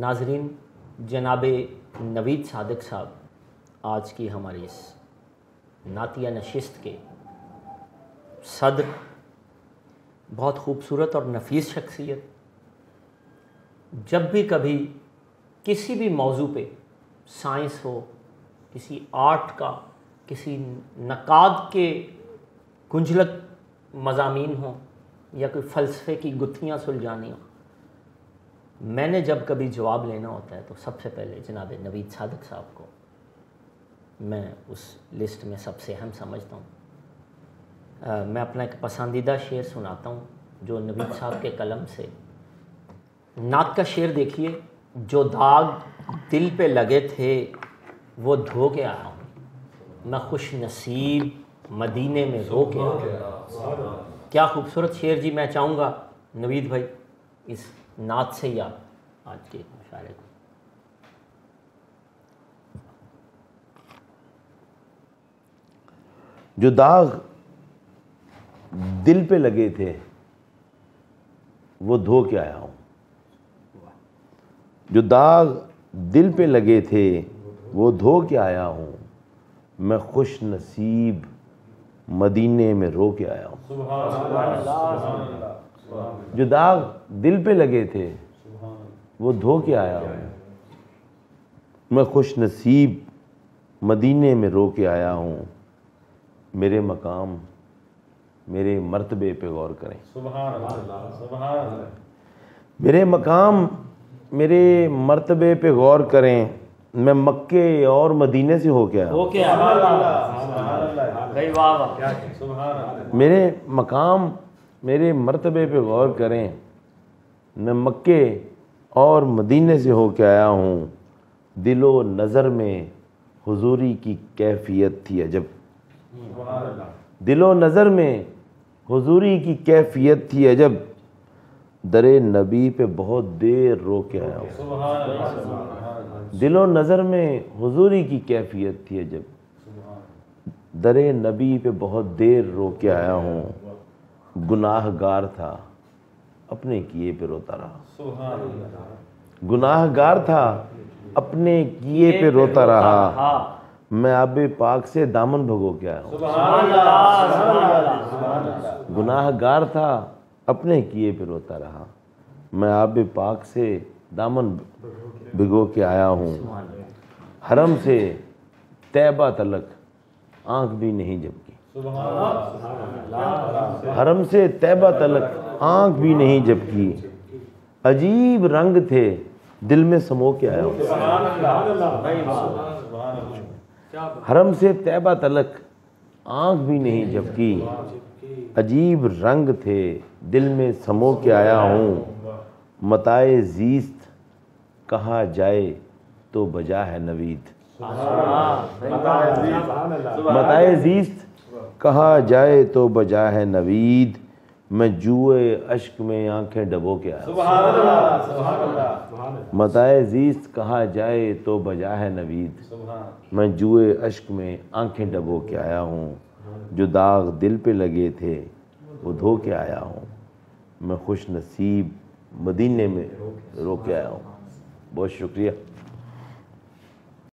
ناظرین، جناب نوید صادق صاحب آج کی ہماری اس نعتیہ نشست کے صدر، بہت خوبصورت اور نفیس شخصیت. جب بھی کبھی کسی بھی موضوع پہ، سائنس ہو، کسی آرٹ کا، کسی نقاد کے گنجلک مضامین ہوں یا کوئی فلسفے کی گتھیاں سلجھانی ہوں، میں نے جب کبھی جواب لینا ہوتا ہے تو سب سے پہلے جناب نوید صادق صاحب کو میں اس لسٹ میں سب سے اہم سمجھتا ہوں. میں اپنا ایک پسندیدہ شعر سناتا ہوں جو نوید صاحب کے قلم سے. نعت کا شعر دیکھیے: جو داغ دل پہ لگے تھے وہ دھو کے آیا ہوں، میں خوش نصیب مدینے میں رو کے آیا ہوں. کیا خوبصورت شعر جی. میں چاہوں گا نوید بھائی اس نعت سے ہی آپ آج کے مشاعرے کو. جو داغ دل پہ لگے تھے وہ دھو کے آیا ہوں. جو داغ دل پہ لگے تھے وہ دھو کے آیا ہوں، میں خوش نصیب مدینے میں رو کے آیا ہوں. جو داغ دل پہ لگے تھے وہ دھو کے آیا ہوں، میں خوش نصیب مدینے میں رو کے آیا ہوں. میرے مقام میرے مرتبے پہ غور کریں. میرے مقام میرے مرتبے پہ غور کریں، میں مکے اور مدینے سے ہو کے آیا ہوں. میرے مقام میرے مرتبے پہ غور کریں، میں مکے اور مدینے سے ہو کے آیا ہوں. دل و نظر میں حضوری کی کیفیت تھی عجب. دل و نظر میں حضوری کی کیفیت تھی عجب، در نبی پہ بہت دیر رو کے آیا ہوں. دل و نظر میں حضوری کی کیفیت تھی عجب، در نبی پہ بہت دیر رو کے آیا ہوں. گناہ گار تھا اپنے کیے پہ روتا رہا. گناہ گار تھا اپنے کیے پہ روتا رہا، میں آب پاک سے دامن بھگو کے آیا ہوں. گناہ گار تھا اپنے کیے پہ روتا رہا، میں آب پاک سے دامن بھگو کے آیا ہوں. حرم سے طیبہ تلک آنکھ بھی نہیں جھپکی. حرم سے طیبہ تلک آنکھ بھی نہیں جھپکی، عجیب رنگ تھے دل میں سمو کے آیا ہوں. حرم سے طیبہ تلک آنکھ بھی نہیں جھپکی، عجیب رنگ تھے دل میں سمو کے آیا ہوں. متاع زیست کہا جائے تو بجا ہے نوید. متاع زیست کہا جائے تو بجا ہے نوید، میں جوئے اشک میں آنکھیں ڈبو کے آیا ہوں. متاع زیست کہا جائے تو بجا ہے نوید، میں جوئے اشک میں آنکھیں ڈبو کے آیا ہوں. جو داغ دل پہ لگے تھے وہ دھو کے آیا ہوں، میں خوش نصیب مدینے میں رو کے آیا ہوں. بہت شکریہ.